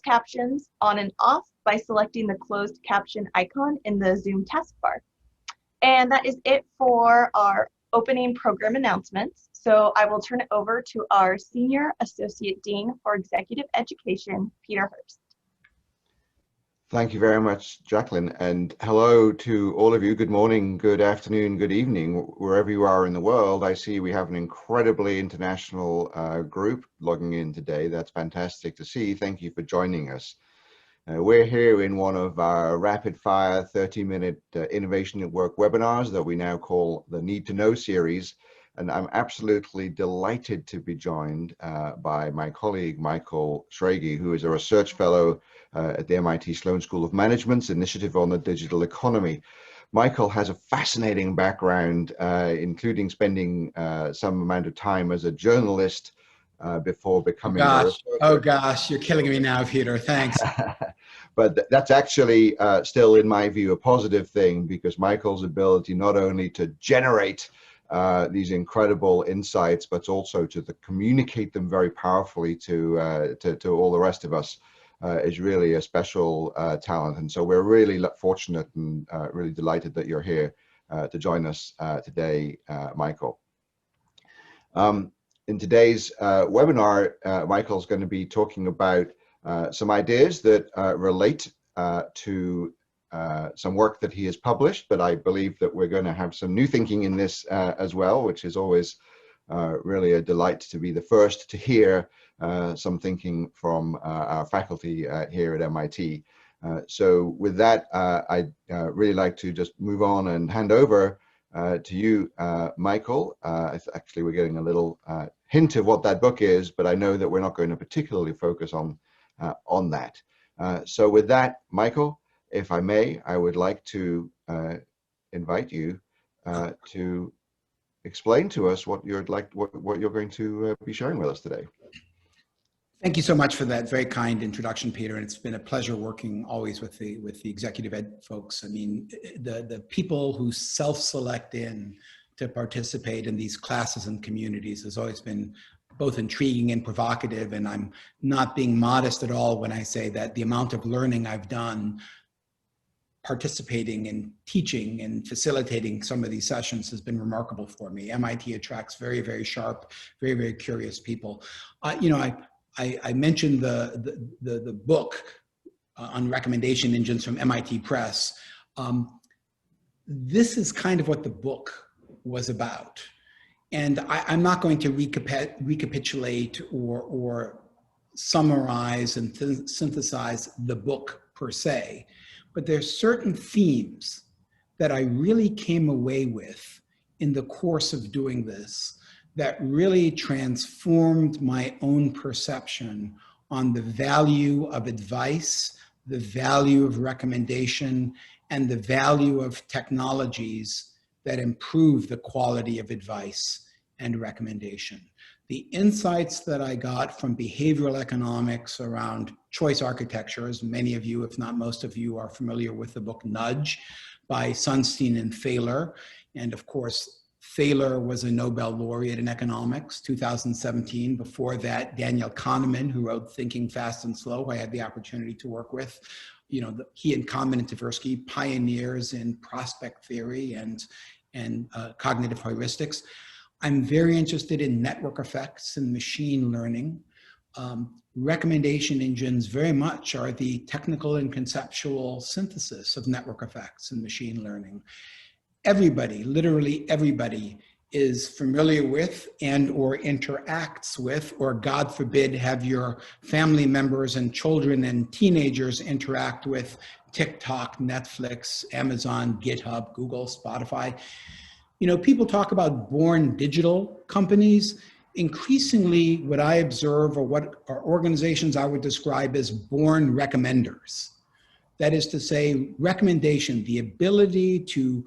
captions on and off by selecting the closed caption icon in the Zoom taskbar. And that is it for our opening program announcements. So I will turn it over to our Senior Associate Dean for Executive Education, Peter Hurst. Thank you very much, Jacqueline, and hello to all of you. Good morning, good afternoon, good evening, wherever you are in the world. I see we have an incredibly international group logging in today. That's fantastic to see. Thank you for joining us. We're here in one of our rapid-fire 30-minute Innovation at Work webinars that we now call the Need to Know series. And I'm absolutely delighted to be joined by my colleague, Michael Schrage, who is a research fellow at the MIT Sloan School of Management's Initiative on the Digital Economy. Michael has a fascinating background, including spending some amount of time as a journalist before becoming a researcher. Oh gosh, you're killing me now, Peter, thanks. But that's actually still, in my view, a positive thing, because Michael's ability not only to generate these incredible insights, but also to communicate them very powerfully to all the rest of us is really a special talent. And so we're really fortunate and really delighted that you're here to join us today, Michael. In today's webinar, Michael's going to be talking about some ideas that relate to some work that he has published, but I believe that we're going to have some new thinking in this as well, which is always really a delight to be the first to hear some thinking from our faculty here at MIT. So with that, I'd really like to just move on and hand over to you, Michael. Actually, we're getting a little hint of what that book is, but I know that we're not going to particularly focus on that. So with that, Michael, if I may, I would like to invite you to explain to us what you're going to be sharing with us today. Thank you so much for that very kind introduction, Peter. And it's been a pleasure working always with the executive ed folks. I mean, the people who self-select in to participate in these classes and communities has always been both intriguing and provocative. And I'm not being modest at all when I say that the amount of learning I've done participating and teaching and facilitating some of these sessions has been remarkable for me. MIT attracts very, very sharp, very, very curious people. You know, I mentioned the book on recommendation engines from MIT Press. This is kind of what the book was about. And I'm not going to recapitulate or summarize and synthesize the book per se, but there's certain themes that I really came away with in the course of doing this that really transformed my own perception on the value of advice, the value of recommendation, and the value of technologies that improve the quality of advice and recommendation. The insights that I got from behavioral economics around choice architecture, as many of you, if not most of you, are familiar with the book Nudge by Sunstein and Thaler. And of course, Thaler was a Nobel laureate in economics, 2017. Before that, Daniel Kahneman, who wrote Thinking Fast and Slow, I had the opportunity to work with. You know, he and Kahneman and Tversky, pioneers in prospect theory and cognitive heuristics. I'm very interested in network effects and machine learning. Recommendation engines very much are the technical and conceptual synthesis of network effects and machine learning. Everybody, literally everybody, is familiar with and or interacts with, or God forbid, have your family members and children and teenagers interact with TikTok, Netflix, Amazon, GitHub, Google, Spotify. You know, people talk about born digital companies. Increasingly, what I observe, or what are organizations I would describe as born recommenders. That is to say, recommendation, the ability to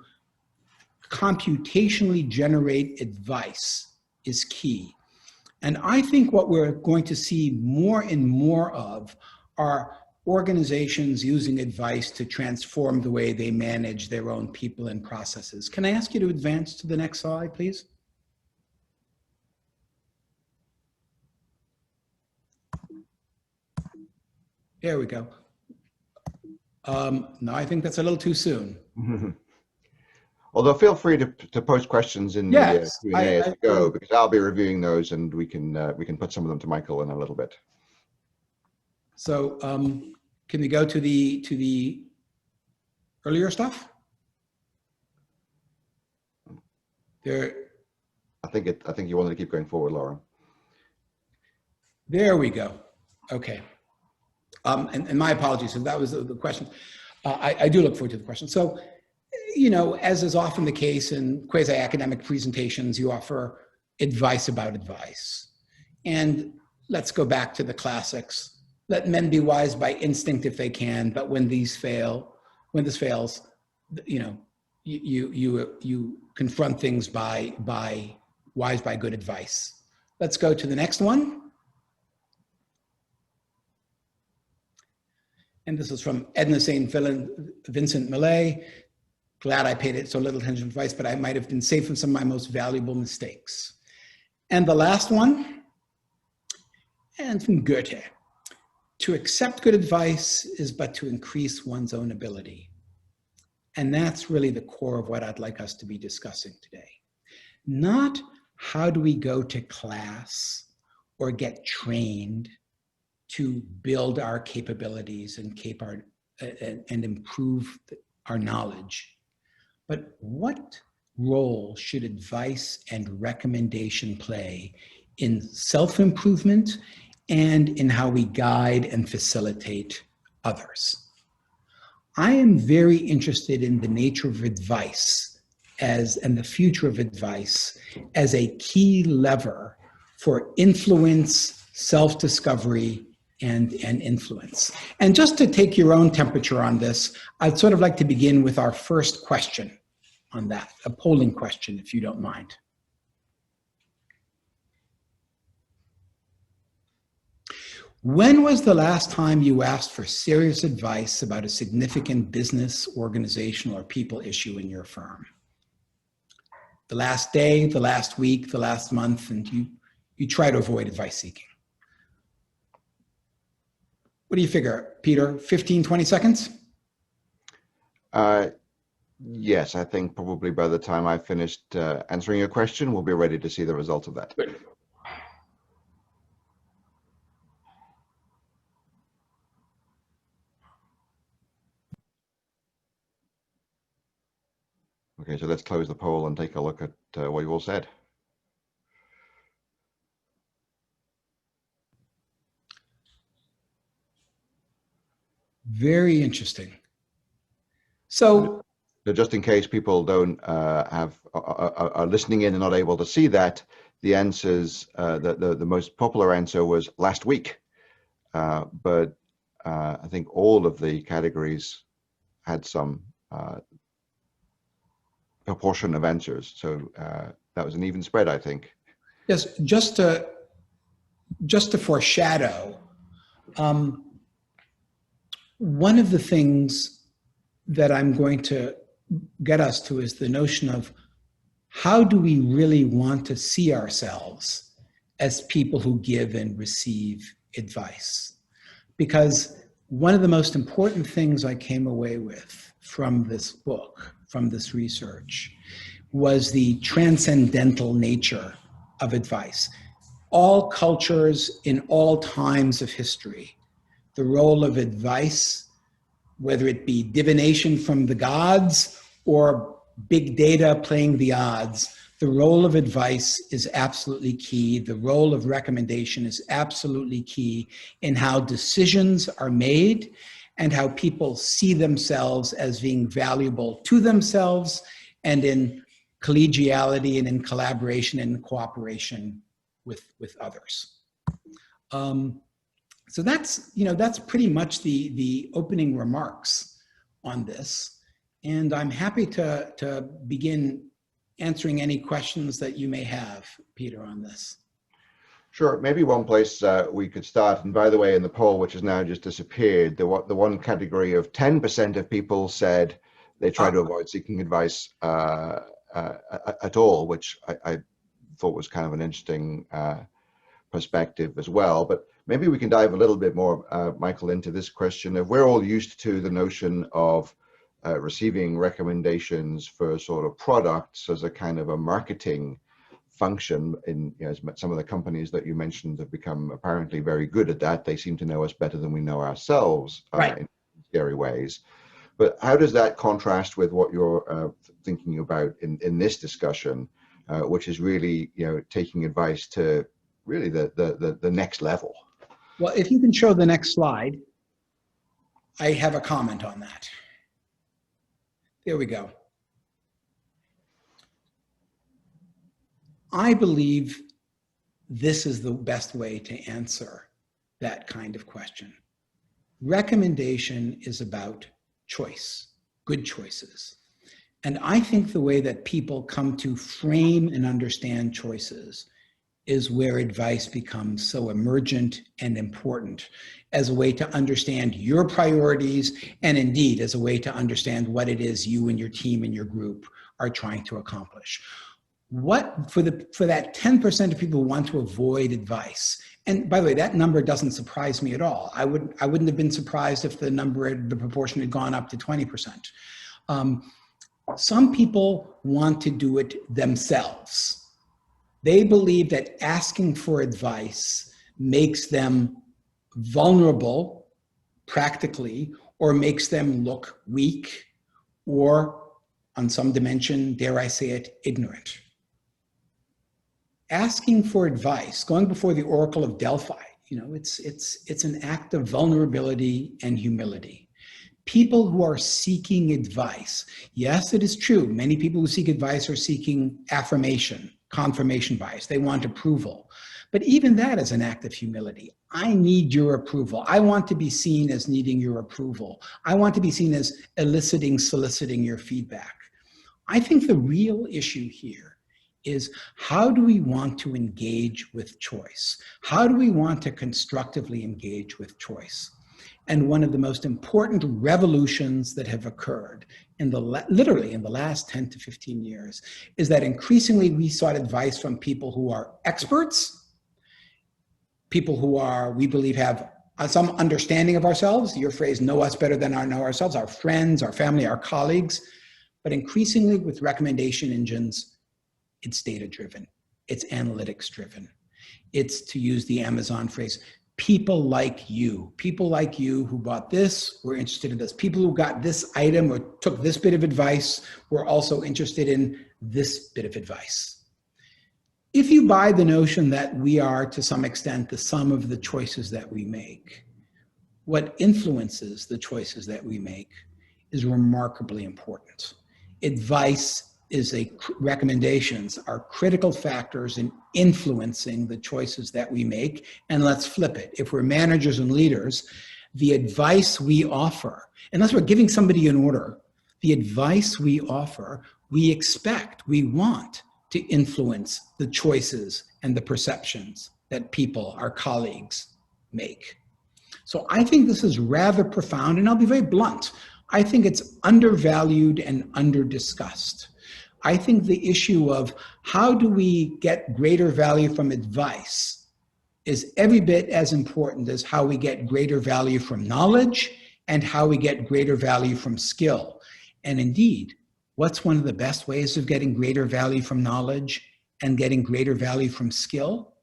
computationally generate advice is key. And I think what we're going to see more and more of are organizations using advice to transform the way they manage their own people and processes. Can I ask you to advance to the next slide, please? There we go. No, I think that's a little too soon. Although feel free to post questions in the Yes, Q&A as we go, because I'll be reviewing those, and we can put some of them to Michael in a little bit. So can we go to the earlier stuff? There. I think you wanted to keep going forward, Laura. There we go. Okay. And my apologies, so that was the question. I do look forward to the question. So, you know, as is often the case in quasi-academic presentations, you offer advice about advice. And let's go back to the classics. Let men be wise by instinct if they can, but when this fails, you know, you confront things by wise by good advice. Let's go to the next one. And this is from Edna St. Vincent Millay. Glad I paid it so little attention to advice, but I might have been saved from some of my most valuable mistakes. And the last one, and from Goethe. To accept good advice is but to increase one's own ability. And that's really the core of what I'd like us to be discussing today. Not how do we go to class or get trained to build our capabilities and improve our knowledge, but what role should advice and recommendation play in self-improvement and in how we guide and facilitate others? I am very interested in the nature of advice and the future of advice as a key lever for influence, self-discovery, and influence. And just to take your own temperature on this, I'd sort of like to begin with our first question on that, a polling question, if you don't mind. When was the last time you asked for serious advice about a significant business, organizational, or people issue in your firm? The last day, the last week, the last month, and you try to avoid advice seeking. What do you figure, Peter, 15, 20 seconds? Yes, I think probably by the time I've finished answering your question, we'll be ready to see the results of that. Good. Okay, so let's close the poll and take a look at what you all said. Very interesting. So just in case people don't are listening in and not able to see that, the answers, the most popular answer was last week, but I think all of the categories had some proportion of answers, so that was an even spread, I think. Yes, just to foreshadow, one of the things that I'm going to get us to is the notion of how do we really want to see ourselves as people who give and receive advice? Because one of the most important things I came away with from this book, from this research, was the transcendental nature of advice. All cultures in all times of history, the role of advice, whether it be divination from the gods or big data playing the odds, the role of advice is absolutely key. The role of recommendation is absolutely key in how decisions are made and how people see themselves as being valuable to themselves and in collegiality and in collaboration and cooperation with others. So that's pretty much the opening remarks on this. And I'm happy to begin answering any questions that you may have, Peter, on this. Sure, maybe one place we could start, and by the way, in the poll, which has now just disappeared, the one category of 10% of people said they try to avoid seeking advice at all, which I thought was kind of an interesting perspective as well. But maybe we can dive a little bit more, Michael, into this question of, we're all used to the notion of receiving recommendations for sort of products as a kind of a marketing function. In, you know, some of the companies that you mentioned have become apparently very good at that. They seem to know us better than we know ourselves, right, in scary ways. But how does that contrast with what you're thinking about in this discussion, which is really, you know, taking advice to really the next level? well, if you can show the next slide, I have a comment on that. There we go. I believe this is the best way to answer that kind of question. Recommendation is about choice, good choices. And I think the way that people come to frame and understand choices is where advice becomes so emergent and important, as a way to understand your priorities, and indeed as a way to understand what it is you and your team and your group are trying to accomplish. What for that 10% of people who want to avoid advice, and by the way, that number doesn't surprise me at all. I wouldn't have been surprised if the proportion had gone up to 20%. Some people want to do it themselves. They believe that asking for advice makes them vulnerable practically, or makes them look weak, or on some dimension, dare I say it, ignorant. Asking for advice, going before the Oracle of Delphi, you know, it's an act of vulnerability and humility. People who are seeking advice, yes, it is true, many people who seek advice are seeking affirmation, confirmation bias. They want approval. But even that is an act of humility. I need your approval. I want to be seen as needing your approval. I want to be seen as soliciting your feedback. I think the real issue here is, how do we want to engage with choice? How do we want to constructively engage with choice? And one of the most important revolutions that have occurred literally in the last 10 to 15 years is that increasingly we sought advice from people who are experts, people who we believe have some understanding of ourselves. Your phrase, know us better than I know ourselves, our friends, our family, our colleagues. But increasingly with recommendation engines, it's data-driven, it's analytics-driven. It's, to use the Amazon phrase, people like you who bought this, were interested in this. People who got this item or took this bit of advice were also interested in this bit of advice. If you buy the notion that we are, to some extent, the sum of the choices that we make, what influences the choices that we make is remarkably important. Advice recommendations are critical factors in influencing the choices that we make. And let's flip it. If we're managers and leaders, the advice we offer, unless we're giving somebody an order, the advice we offer, we expect, we want to influence the choices and the perceptions that people, our colleagues, make. So I think this is rather profound, and I'll be very blunt. I think it's undervalued and under-discussed. I think the issue of how do we get greater value from advice is every bit as important as how we get greater value from knowledge and how we get greater value from skill. And indeed, what's one of the best ways of getting greater value from knowledge and getting greater value from skill?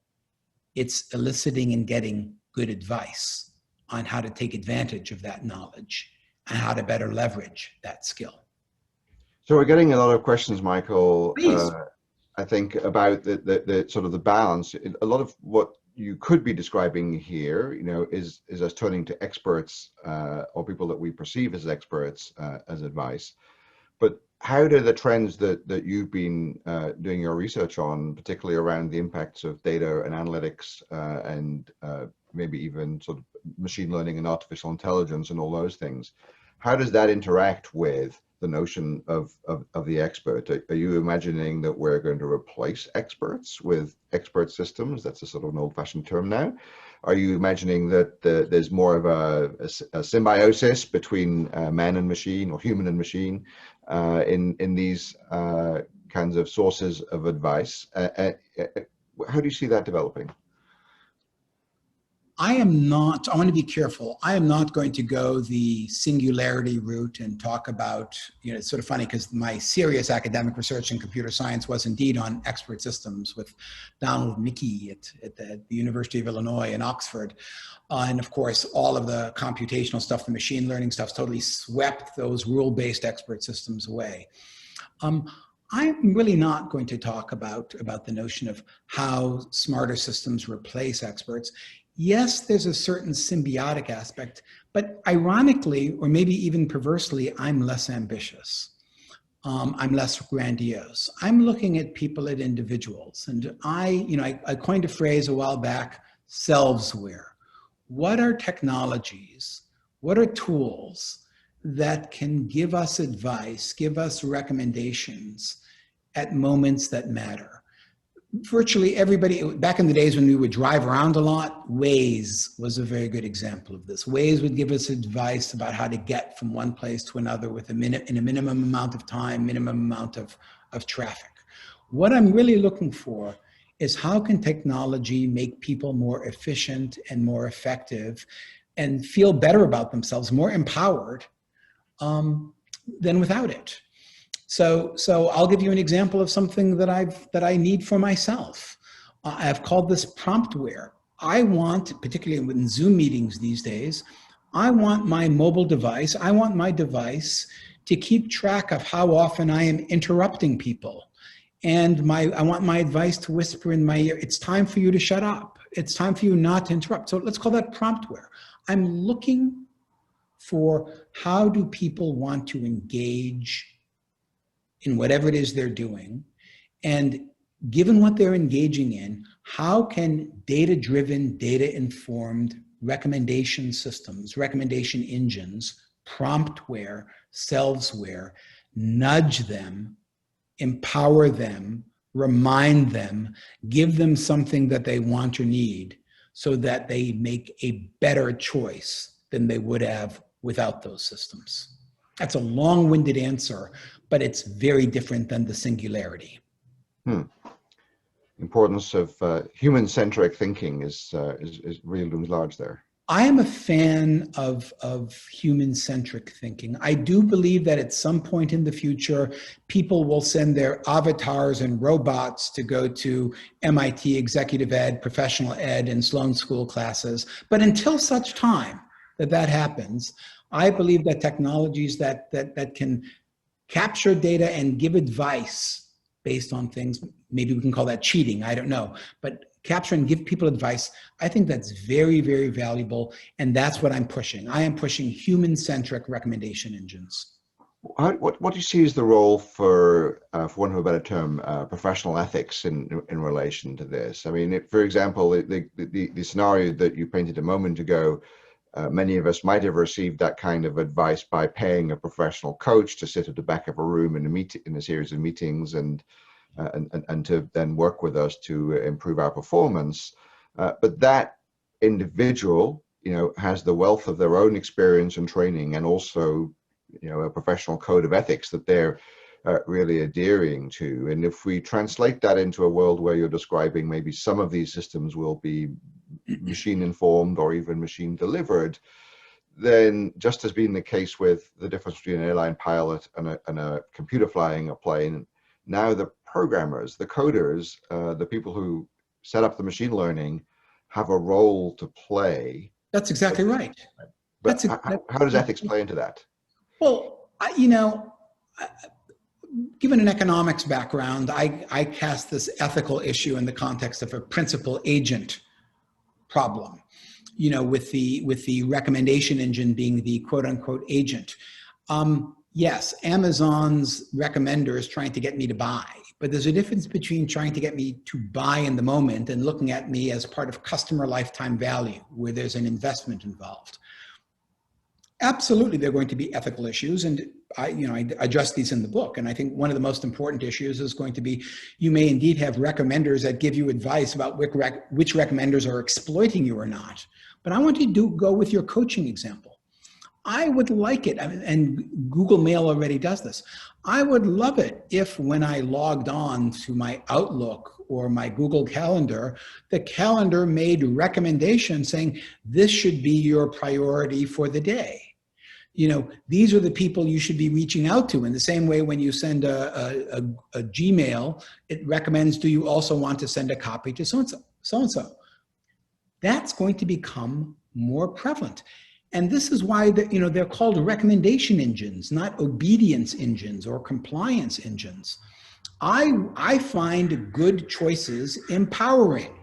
It's eliciting and getting good advice on how to take advantage of that knowledge and how to better leverage that skill. So we're getting a lot of questions, Michael, Please. I think, about the sort of the balance. A lot of what you could be describing here, you know, is us turning to experts or people that we perceive as experts as advice. But how do the trends that you've been doing your research on, particularly around the impacts of data and analytics and maybe even sort of machine learning and artificial intelligence and all those things, how does that interact with the notion of the expert? Are you imagining that we're going to replace experts with expert systems? That's a sort of an old-fashioned term now. Are you imagining that there's more of a symbiosis between man and machine, or human and machine, in these kinds of sources of advice? How do you see that developing? I want to be careful. I am not going to go the singularity route and talk about, it's sort of funny because my serious academic research in computer science was indeed on expert systems with Donald Mickey at the University of Illinois in Oxford. And of course, all of the computational stuff, the machine learning stuff totally swept those rule-based expert systems away. I'm really not going to talk about the notion of how smarter systems replace experts. Yes, there's a certain symbiotic aspect, but ironically, or maybe even perversely, I'm less ambitious. I'm less grandiose. I'm looking at people, at individuals. And I coined a phrase a while back, selvsware. What are technologies? What are tools that can give us advice, give us recommendations at moments that matter? Virtually everybody, back in the days when we would drive around a lot, Waze was a very good example of this. Waze would give us advice about how to get from one place to another in a minimum amount of time, minimum amount of traffic. What I'm really looking for is how can technology make people more efficient and more effective and feel better about themselves, more empowered than without it. So I'll give you an example of something that I need for myself. I've called this promptware. I want, particularly in Zoom meetings these days, I want my mobile device, I want my device to keep track of how often I am interrupting people. And I want my advice to whisper in my ear, it's time for you to shut up. It's time for you not to interrupt. So let's call that promptware. I'm looking for how do people want to engage in whatever it is they're doing, and given what they're engaging in, how can data-driven, data-informed recommendation systems, recommendation engines, promptware, selvsware, nudge them, empower them, remind them, give them something that they want or need so that they make a better choice than they would have without those systems. That's a long-winded answer, but it's very different than the singularity. Importance of human-centric thinking is really looms large there. I am a fan of human-centric thinking. I do believe that at some point in the future, people will send their avatars and robots to go to MIT executive ed, professional ed, and Sloan School classes. But until such time that happens, I believe that technologies that can capture data and give advice based on things, maybe we can call that cheating, I don't know, but capture and give people advice, I think that's very, very valuable, and that's what I'm pushing. I am pushing human-centric recommendation engines. What do you see as the role for want of a better term, professional ethics in relation to this? I mean, for example, the scenario that you painted a moment ago, many of us might have received that kind of advice by paying a professional coach to sit at the back of a room in a series of meetings and to then work with us to improve our performance. But that individual, has the wealth of their own experience and training, and also, a professional code of ethics that they're really adhering to. And if we translate that into a world where you're describing maybe some of these systems will be machine informed or even machine delivered, then just as being the case with the difference between an airline pilot and a computer flying a plane, now the programmers, the coders, the people who set up the machine learning have a role to play. That's exactly right. But how does ethics play into that? Well, given an economics background, I cast this ethical issue in the context of a principal agent problem, with the recommendation engine being the quote unquote agent. Yes, Amazon's recommender is trying to get me to buy, but there's a difference between trying to get me to buy in the moment and looking at me as part of customer lifetime value, where there's an investment involved. Absolutely, there are going to be ethical issues, and I address these in the book. And I think one of the most important issues is going to be, you may indeed have recommenders that give you advice about which recommenders are exploiting you or not. But I want you to go with your coaching example. I would like it, and Google Mail already does this. I would love it if when I logged on to my Outlook or my Google Calendar, the calendar made recommendations saying, this should be your priority for the day. You know, these are the people you should be reaching out to. In the same way, when you send a Gmail, it recommends, do you also want to send a copy to so-and-so, so-and-so. That's going to become more prevalent. And this is why they're called recommendation engines, not obedience engines or compliance engines. I find good choices empowering.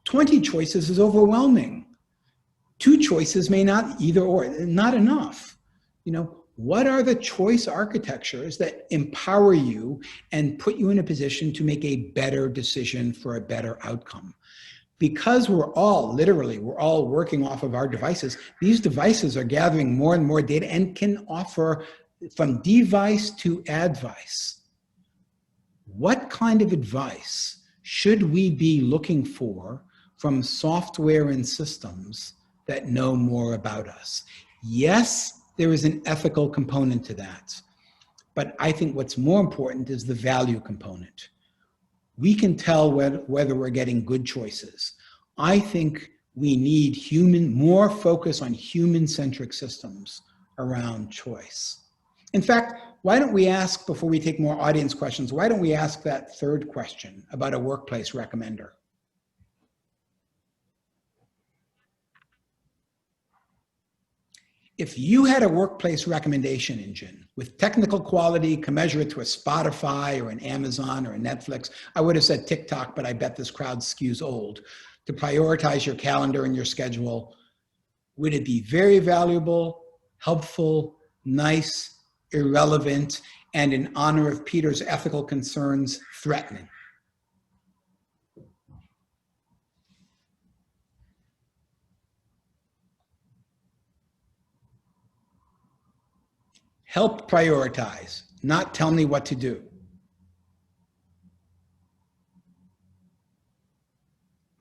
20 choices is overwhelming. 2 choices may not, either or, not enough. You know, what are the choice architectures that empower you and put you in a position to make a better decision for a better outcome? Because we're all working off of our devices, these devices are gathering more and more data and can offer from device to advice. What kind of advice should we be looking for from software and systems that know more about us? Yes, there is an ethical component to that, but I think what's more important is the value component. We can tell whether we're getting good choices. I think we need more focus on human-centric systems around choice. In fact, why don't we ask, before we take more audience questions, why don't we ask that third question about a workplace recommender? If you had a workplace recommendation engine with technical quality, commensurate to a Spotify or an Amazon or a Netflix, I would have said TikTok, but I bet this crowd skews old, to prioritize your calendar and your schedule, would it be very valuable, helpful, nice, irrelevant, and in honor of Peter's ethical concerns, threatening? Help prioritize, not tell me what to do.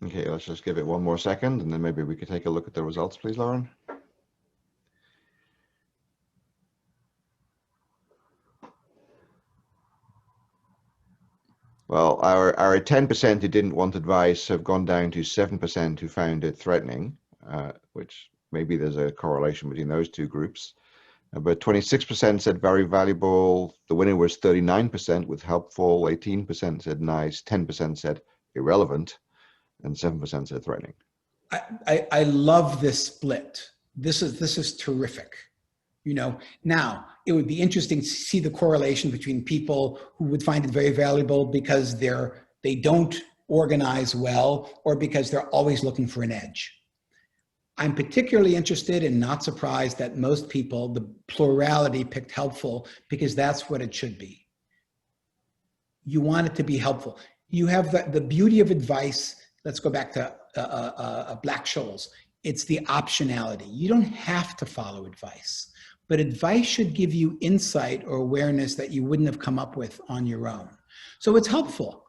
Okay, let's just give it one more second and then maybe we could take a look at the results, please, Lauren. Well, our 10% who didn't want advice have gone down to 7% who found it threatening, which maybe there's a correlation between those two groups. But 26% said very valuable. The winner was 39% with helpful, 18% said nice, 10% said irrelevant, and 7% said threatening. I love this split. This is terrific. You know, now it would be interesting to see the correlation between people who would find it very valuable because they don't organize well or because they're always looking for an edge. I'm particularly interested and not surprised that most people, the plurality, picked helpful because that's what it should be. You want it to be helpful. You have the beauty of advice. Let's go back to Black-Scholes. It's the optionality. You don't have to follow advice, but advice should give you insight or awareness that you wouldn't have come up with on your own. So it's helpful.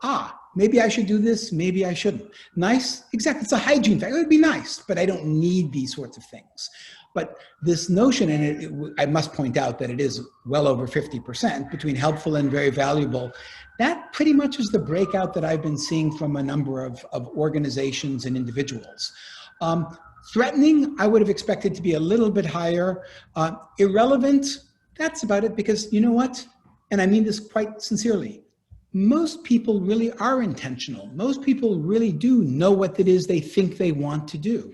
Maybe I should do this, maybe I shouldn't. Nice, exactly, it's a hygiene factor. It would be nice, but I don't need these sorts of things. But this notion, and I must point out that it is well over 50% between helpful and very valuable, that pretty much is the breakout that I've been seeing from a number of organizations and individuals. Threatening, I would have expected to be a little bit higher. Irrelevant, that's about it, because you know what? And I mean this quite sincerely. Most people really are intentional. Most people really do know what it is they think they want to do.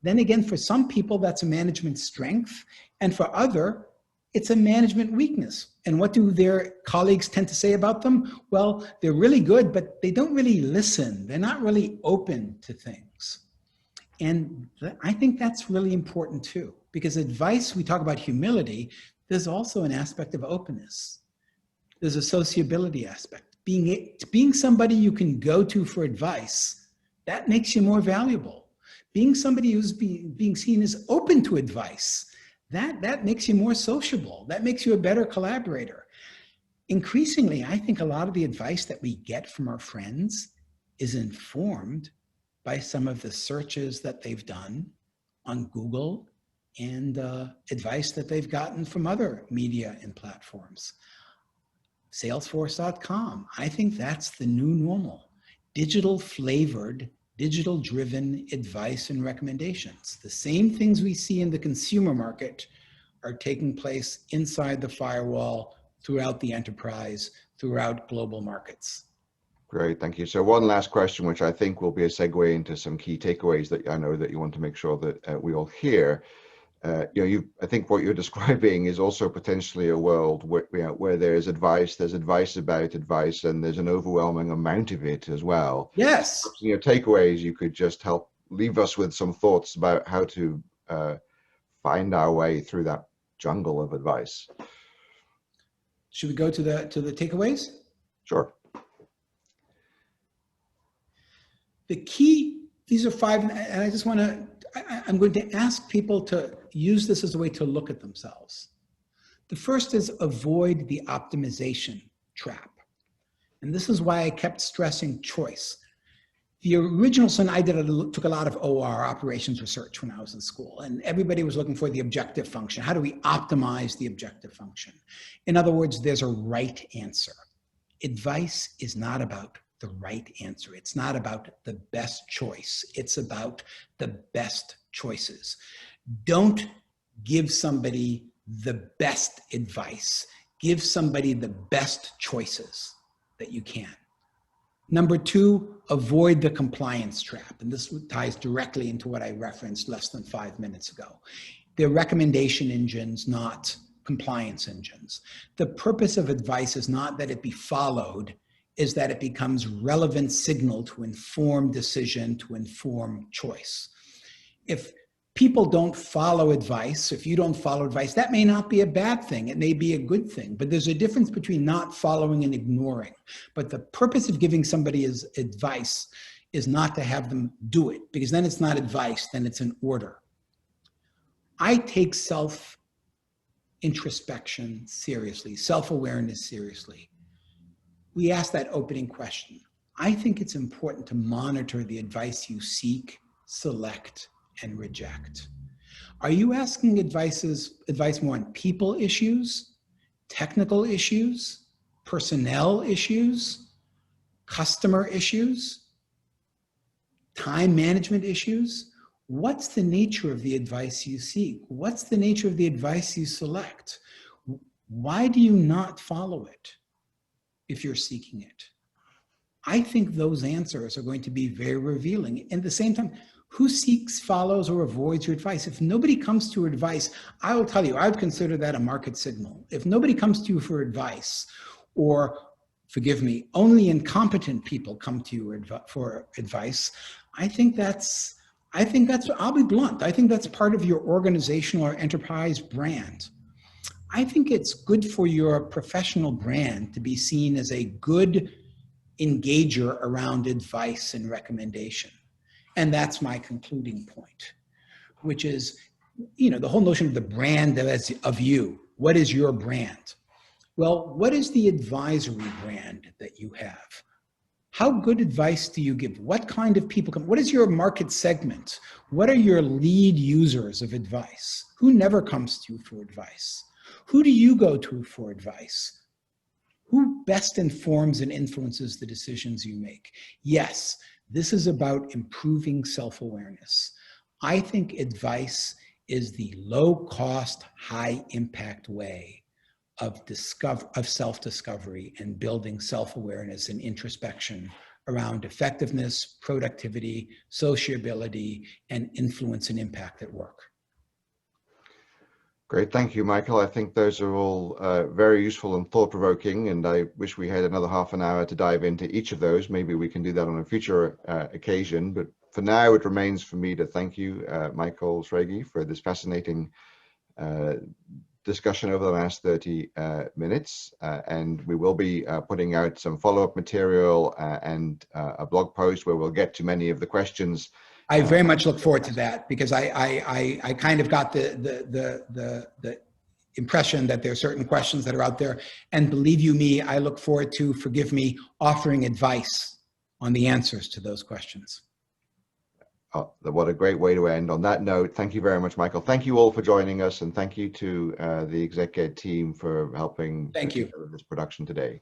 Then again, for some people, that's a management strength. And for other, it's a management weakness. And what do their colleagues tend to say about them? Well, they're really good, but they don't really listen. They're not really open to things. And I think that's really important too, because advice, we talk about humility, there's also an aspect of openness. There's a sociability aspect. Being somebody you can go to for advice, that makes you more valuable. Being somebody who's being seen as open to advice, that makes you more sociable. That makes you a better collaborator. Increasingly, I think a lot of the advice that we get from our friends is informed by some of the searches that they've done on Google and advice that they've gotten from other media and platforms. Salesforce.com. I think that's the new normal. Digital flavored, digital driven advice and recommendations. The same things we see in the consumer market are taking place inside the firewall, throughout the enterprise, throughout global markets. Great, thank you. So one last question, which I think will be a segue into some key takeaways that I know that you want to make sure that we all hear. I think what you're describing is also potentially a world where there's advice about advice, and there's an overwhelming amount of it as well. Yes. In your takeaways, you could just help leave us with some thoughts about how to find our way through that jungle of advice. Should we go to the takeaways? Sure. The key, these are 5, and I just want to, I'm going to ask people to use this as a way to look at themselves. The first is avoid the optimization trap. And this is why I kept stressing choice. The original son, I took a lot of OR, operations research, when I was in school, and everybody was looking for the objective function. How do we optimize the objective function? In other words, there's a right answer. Advice is not about the right answer. It's not about the best choice. It's about the best choices. Don't give somebody the best advice. Give somebody the best choices that you can. Number 2, avoid the compliance trap. And this ties directly into what I referenced less than 5 minutes ago. They're recommendation engines, not compliance engines. The purpose of advice is not that it be followed, is that it becomes relevant signal to inform decision, to inform choice. If people don't follow advice, if you don't follow advice, that may not be a bad thing. It may be a good thing, but there's a difference between not following and ignoring. But the purpose of giving somebody advice is not to have them do it, because then it's not advice, then it's an order. I take self-introspection seriously, self-awareness seriously. We asked that opening question. I think it's important to monitor the advice you seek, select, and reject. Are you asking advice more on people issues, technical issues, personnel issues, customer issues, time management issues? What's the nature of the advice you seek? What's the nature of the advice you select? Why do you not follow it if you're seeking it? I think those answers are going to be very revealing. And at the same time, who seeks, follows, or avoids your advice? If nobody comes to your advice, I will tell you, I would consider that a market signal. If nobody comes to you for advice, or, forgive me, only incompetent people come to you for advice, I think that's, I'll be blunt, I think that's part of your organizational or enterprise brand. I think it's good for your professional brand to be seen as a good engager around advice and recommendation. And that's my concluding point, which is, the whole notion of the brand of you. What is your brand? Well, what is the advisory brand that you have? How good advice do you give? What kind of people come? What is your market segment? What are your lead users of advice? Who never comes to you for advice? Who do you go to for advice? Who best informs and influences the decisions you make? Yes, this is about improving self-awareness. I think advice is the low-cost, high-impact way of self-discovery and building self-awareness and introspection around effectiveness, productivity, sociability, and influence and impact at work. Great, thank you, Michael. I think those are all very useful and thought-provoking, and I wish we had another half an hour to dive into each of those. Maybe we can do that on a future occasion, but for now it remains for me to thank you, Michael Schrage, for this fascinating discussion over the last 30 minutes, and we will be putting out some follow-up material and a blog post where we'll get to many of the questions. I very much look forward to that, because I kind of got the impression that there are certain questions that are out there, and believe you me, I look forward to, forgive me, offering advice on the answers to those questions. Oh, what a great way to end. On that note, thank you very much, Michael. Thank you all for joining us, and thank you to the Exec Ed team for helping Thank you. put together this production today.